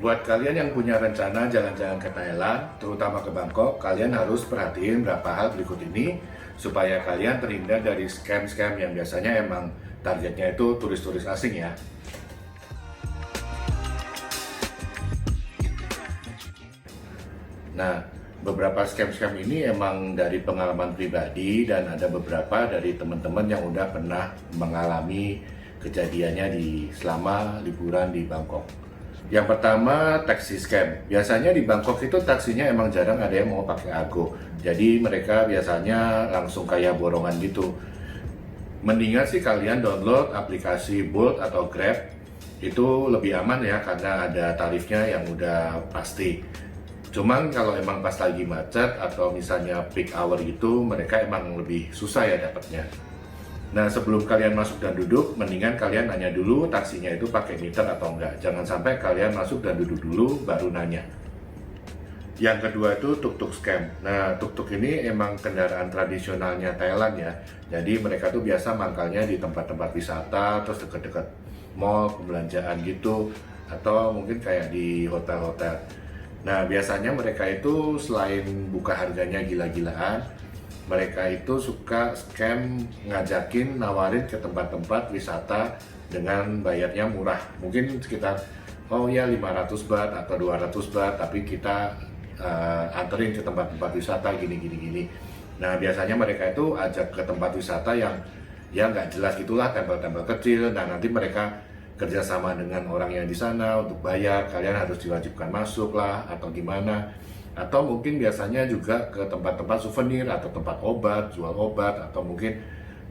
Buat kalian yang punya rencana jalan-jalan ke Thailand, terutama ke Bangkok, kalian harus perhatiin beberapa hal berikut ini supaya kalian terhindar dari scam-scam yang biasanya emang targetnya itu turis-turis asing ya. Nah, beberapa scam-scam ini emang dari pengalaman pribadi dan ada beberapa dari teman-teman yang udah pernah mengalami kejadiannya selama liburan di Bangkok. Yang pertama, taksi scam. Biasanya di Bangkok itu taksinya emang jarang ada yang mau pakai Ago. Jadi mereka biasanya langsung kayak borongan gitu. Mendingan sih kalian download aplikasi Bolt atau Grab. Itu lebih aman ya karena ada tarifnya yang udah pasti. Cuman kalau emang pas lagi macet atau misalnya peak hour gitu, mereka emang lebih susah ya dapatnya. Nah, sebelum kalian masuk dan duduk, mendingan kalian nanya dulu taksinya itu pakai meter atau enggak. Jangan sampai kalian masuk dan duduk dulu, baru nanya. Yang kedua itu tuk-tuk scam. Nah, tuk-tuk ini emang kendaraan tradisionalnya Thailand ya. Jadi mereka tuh biasa mangkalnya di tempat-tempat wisata, terus deket-deket mall, pembelanjaan gitu. Atau mungkin kayak di hotel-hotel. Nah, biasanya mereka itu selain buka harganya gila-gilaan, mereka itu suka scam ngajakin nawarin ke tempat-tempat wisata dengan bayarnya murah. Mungkin sekitar, oh ya 500 baht atau 200 baht, tapi kita anterin ke tempat-tempat wisata gini. Nah, biasanya mereka itu ajak ke tempat wisata yang ya nggak jelas gitulah, tempel-tempel kecil. Nah, nanti mereka kerjasama dengan orang yang di sana untuk bayar, kalian harus diwajibkan masuk lah atau gimana. Atau mungkin biasanya juga ke tempat-tempat souvenir atau tempat obat, jual obat, atau mungkin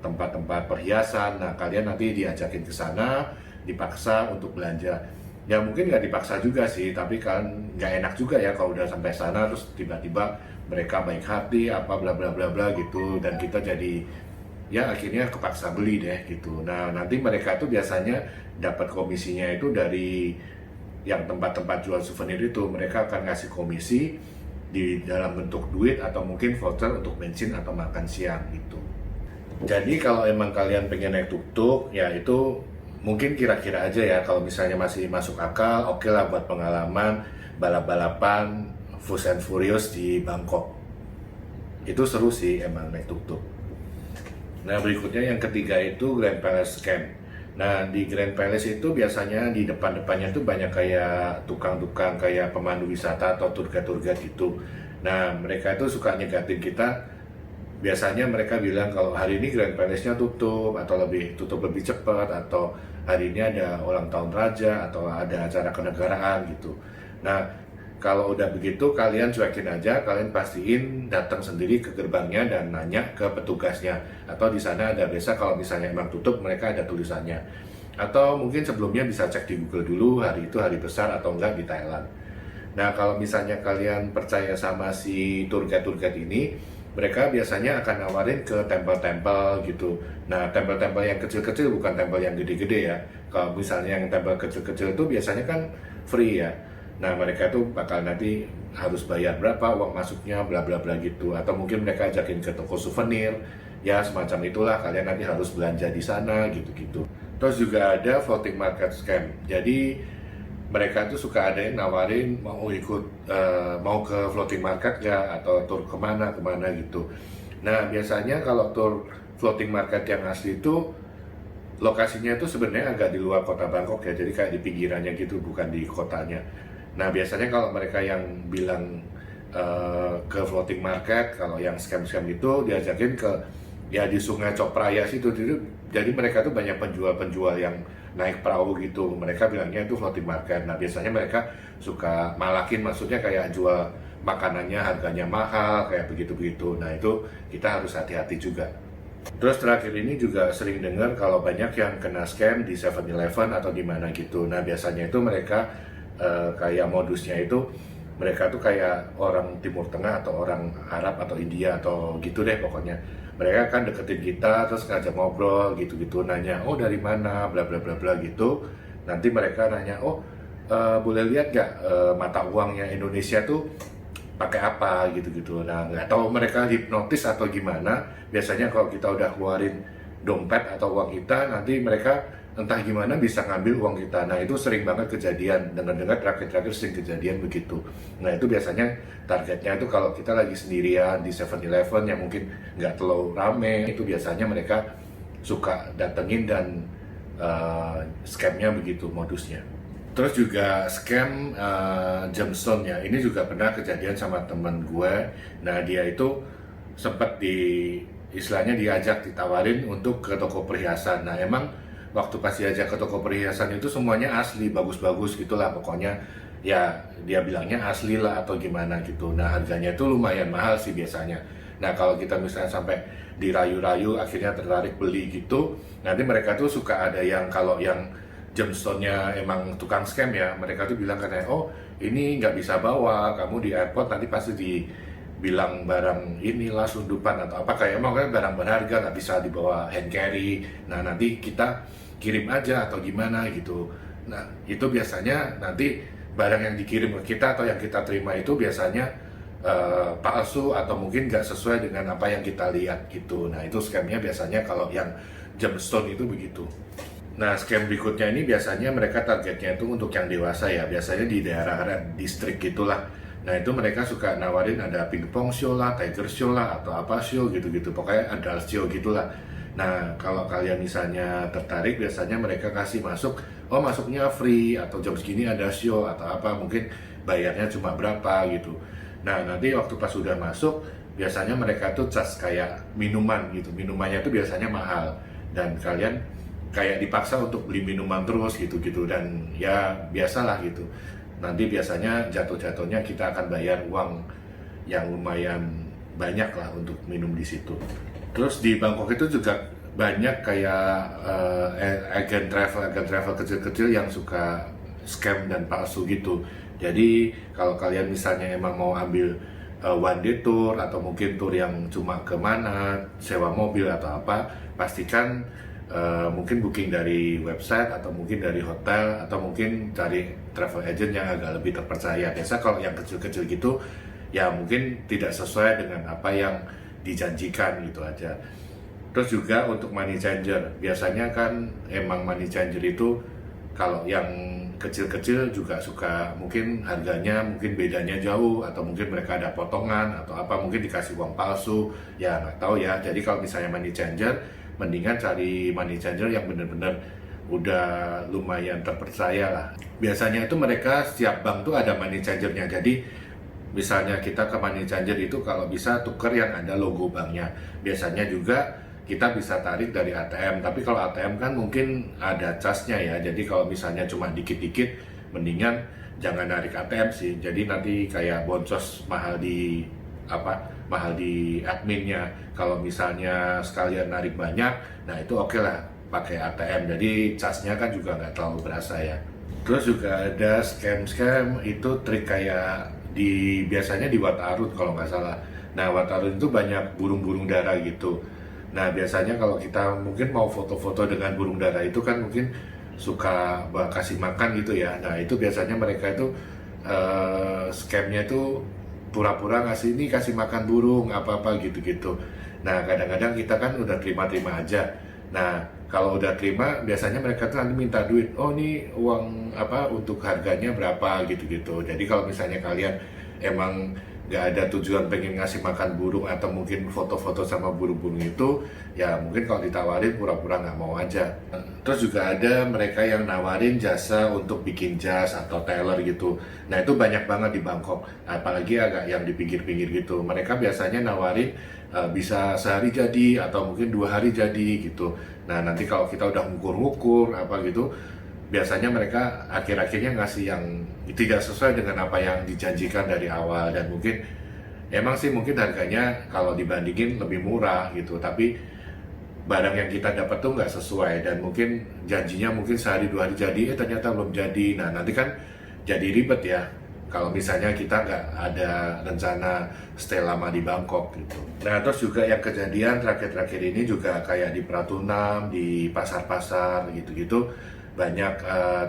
tempat-tempat perhiasan. Nah, kalian nanti diajakin ke sana, dipaksa untuk belanja. Ya mungkin nggak dipaksa juga sih, tapi kan nggak enak juga ya kalau udah sampai sana terus tiba-tiba mereka baik hati, apa bla bla bla bla gitu, dan kita jadi ya akhirnya kepaksa beli deh gitu. Nah, nanti mereka tuh biasanya dapat komisinya itu dari yang tempat-tempat jual souvenir itu. Mereka akan ngasih komisi di dalam bentuk duit atau mungkin voucher untuk bensin atau makan siang gitu. Jadi kalau emang kalian pengen naik tuk-tuk, ya itu mungkin kira-kira aja ya. Kalau misalnya masih masuk akal, oke lah buat pengalaman balap-balapan Fast and Furious di Bangkok. Itu seru sih emang naik tuk-tuk. Nah, berikutnya yang ketiga itu Grand Palace Scam. Nah, di Grand Palace itu biasanya di depan-depannya tuh banyak kayak tukang-tukang kayak pemandu wisata atau tour guide gitu. Nah, mereka itu suka nyegatin kita. Biasanya mereka bilang kalau hari ini Grand Palace-nya tutup atau tutup lebih cepat, atau hari ini ada ulang tahun raja atau ada acara kenegaraan gitu. Nah, kalau udah begitu kalian cuekin aja, kalian pastiin datang sendiri ke gerbangnya dan nanya ke petugasnya. Atau di sana ada biasa kalau misalnya emang tutup mereka ada tulisannya. Atau mungkin sebelumnya bisa cek di Google dulu hari itu hari besar atau enggak di Thailand. Nah, kalau misalnya kalian percaya sama si tour guide ini, mereka biasanya akan nawarin ke tempel-tempel gitu. Nah, tempel-tempel yang kecil-kecil bukan tempel yang gede-gede ya. Kalau misalnya yang tempel kecil-kecil itu biasanya kan free ya. Nah, mereka tuh bakal nanti harus bayar berapa uang masuknya bla bla bla gitu. Atau mungkin mereka ajakin ke toko souvenir, ya semacam itulah, kalian nanti harus belanja di sana gitu-gitu. Terus juga ada floating market scam. Jadi mereka tuh suka ada yang nawarin mau ikut mau ke floating market ya, atau tur kemana gitu. Nah, biasanya kalau tur floating market yang asli itu lokasinya itu sebenarnya agak di luar kota Bangkok ya, jadi kayak di pinggirannya gitu, bukan di kotanya. Nah, biasanya kalau mereka yang bilang ke floating market, kalau yang scam-scam itu diajakin ke ya di Sungai Chao Phraya situ. Jadi mereka tuh banyak penjual-penjual yang naik perahu gitu. Mereka bilangnya itu floating market. Nah, biasanya mereka suka malakin, maksudnya kayak jual makanannya harganya mahal, kayak begitu-begitu. Nah, itu kita harus hati-hati juga. Terus terakhir ini juga sering dengar kalau banyak yang kena scam di 7-Eleven atau di mana gitu. Nah, biasanya itu mereka kayak modusnya itu mereka tuh kayak orang Timur Tengah atau orang Arab atau India atau gitu deh pokoknya. Mereka kan deketin kita terus ngajak ngobrol gitu-gitu, nanya oh dari mana bla bla bla bla gitu. Nanti mereka nanya oh boleh lihat nggak mata uangnya Indonesia tuh pakai apa gitu-gitu. Nah, nggak tahu mereka hipnotis atau gimana. Biasanya kalau kita udah keluarin dompet atau uang kita, nanti mereka entah gimana bisa ngambil uang kita. Nah itu sering banget kejadian, dengar-dengar terakhir-terakhir sering kejadian begitu. Nah itu biasanya targetnya itu kalau kita lagi sendirian di 7-Eleven yang mungkin nggak terlalu rame, itu biasanya mereka suka datengin dan scamnya begitu modusnya. Terus juga scam gemstone ya, ini juga pernah kejadian sama teman gue. Nah dia itu sempat istilahnya diajak ditawarin untuk ke toko perhiasan. Nah emang waktu pas diajak ke toko perhiasan itu semuanya asli, bagus-bagus gitulah pokoknya. Ya dia bilangnya asli lah atau gimana gitu. Nah harganya itu lumayan mahal sih biasanya. Nah kalau kita misalnya sampai dirayu-rayu akhirnya tertarik beli gitu, nanti mereka tuh suka ada yang kalau yang gemstone-nya emang tukang scam ya, mereka tuh bilang katanya, oh ini nggak bisa bawa, kamu di airport nanti pasti dibilang barang inilah sundupan atau apa, kayak emang kan barang berharga nggak bisa dibawa hand carry, nah nanti kita kirim aja atau gimana gitu. Nah itu biasanya nanti barang yang dikirim ke kita atau yang kita terima itu biasanya palsu atau mungkin nggak sesuai dengan apa yang kita lihat gitu. Nah itu scamnya biasanya kalau yang gemstone itu begitu. Nah, scam berikutnya ini biasanya mereka targetnya itu untuk yang dewasa ya, biasanya di daerah distrik gitulah. Nah, itu mereka suka nawarin ada pingpong show lah, tiger show lah, atau apa show gitu-gitu, pokoknya ada show gitulah. Nah, kalau kalian misalnya tertarik, biasanya mereka kasih masuk, oh masuknya free, atau jam segini ada show, atau apa, mungkin bayarnya cuma berapa gitu. Nah, nanti waktu pas sudah masuk, biasanya mereka tuh charge kayak minuman gitu, minumannya tuh biasanya mahal, dan kalian kayak dipaksa untuk beli minuman terus gitu-gitu, dan ya biasalah gitu. Nanti biasanya jatuh-jatuhnya kita akan bayar uang yang lumayan banyak lah untuk minum di situ. Terus di Bangkok itu juga banyak kayak agen travel kecil-kecil yang suka scam dan palsu gitu. Jadi kalau kalian misalnya emang mau ambil one day tour atau mungkin tour yang cuma kemana, sewa mobil atau apa, pastikan mungkin booking dari website atau mungkin dari hotel atau mungkin cari travel agent yang agak lebih terpercaya. Biasa kalau yang kecil-kecil gitu ya mungkin tidak sesuai dengan apa yang dijanjikan gitu aja. Terus juga untuk money changer, biasanya kan emang money changer itu kalau yang kecil-kecil juga suka mungkin harganya mungkin bedanya jauh atau mungkin mereka ada potongan atau apa, mungkin dikasih uang palsu, ya nggak tahu ya. Jadi kalau misalnya money changer, mendingan cari money changer yang benar-benar udah lumayan terpercaya lah. Biasanya itu mereka setiap bank tuh ada money changernya. Jadi misalnya kita ke money changer itu kalau bisa tuker yang ada logo banknya. Biasanya juga kita bisa tarik dari ATM, tapi kalau ATM kan mungkin ada charge-nya ya. Jadi kalau misalnya cuma dikit-dikit, mendingan jangan narik ATM sih. Jadi nanti kayak boncos mahal di adminnya. Kalau misalnya sekalian narik banyak, nah itu oke lah pakai ATM. Jadi charge-nya kan juga nggak terlalu berasa ya. Terus juga ada scam itu trik kayak biasanya di Wat Arut kalau nggak salah. Nah Wat Arut itu banyak burung-burung dara gitu. Nah biasanya kalau kita mungkin mau foto-foto dengan burung dara itu kan mungkin suka kasih makan gitu ya. Nah itu biasanya mereka itu scamnya itu pura-pura ngasih ini kasih makan burung apa-apa gitu-gitu. Nah kadang-kadang kita kan udah terima-terima aja. Nah kalau udah terima biasanya mereka tuh nanti minta duit. Oh ini uang apa untuk harganya berapa gitu-gitu. Jadi kalau misalnya kalian emang nggak ada tujuan pengen ngasih makan burung atau mungkin foto-foto sama burung-burung itu, ya mungkin kalau ditawarin pura-pura nggak mau aja. Terus juga ada mereka yang nawarin jasa untuk bikin jas atau tailor gitu. Nah itu banyak banget di Bangkok, apalagi agak yang di pinggir-pinggir gitu. Mereka biasanya nawarin bisa sehari jadi atau mungkin 2 hari jadi gitu. Nah nanti kalau kita udah ngukur-ngukur apa gitu, biasanya mereka akhir-akhirnya ngasih yang tidak sesuai dengan apa yang dijanjikan dari awal, dan mungkin emang sih mungkin harganya kalau dibandingin lebih murah gitu, tapi barang yang kita dapat tuh nggak sesuai, dan mungkin janjinya mungkin sehari 2 hari jadi, ternyata belum jadi. Nah nanti kan jadi ribet ya kalau misalnya kita nggak ada rencana stay lama di Bangkok gitu. Nah terus juga yang kejadian terakhir-terakhir ini juga kayak di Pratunam, di pasar-pasar gitu-gitu, banyak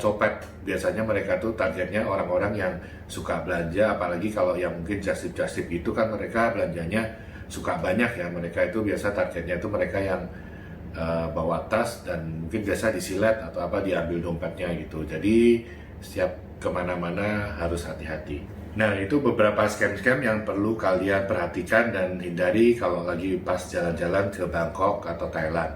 copet. Biasanya mereka tuh targetnya orang-orang yang suka belanja, apalagi kalau yang mungkin just-tip itu kan mereka belanjanya suka banyak ya. Mereka itu biasa targetnya itu mereka yang bawa tas dan mungkin biasa disilet atau apa diambil dompetnya gitu. Jadi setiap kemana-mana harus hati-hati. Nah, itu beberapa scam-scam yang perlu kalian perhatikan dan hindari kalau lagi pas jalan-jalan ke Bangkok atau Thailand.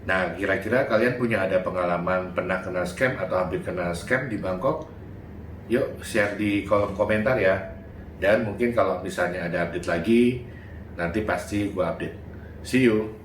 Nah, kira-kira kalian punya ada pengalaman pernah kena scam atau hampir kena scam di Bangkok? Yuk, share di kolom komentar ya. Dan mungkin kalau misalnya ada update lagi, nanti pasti gua update. See you!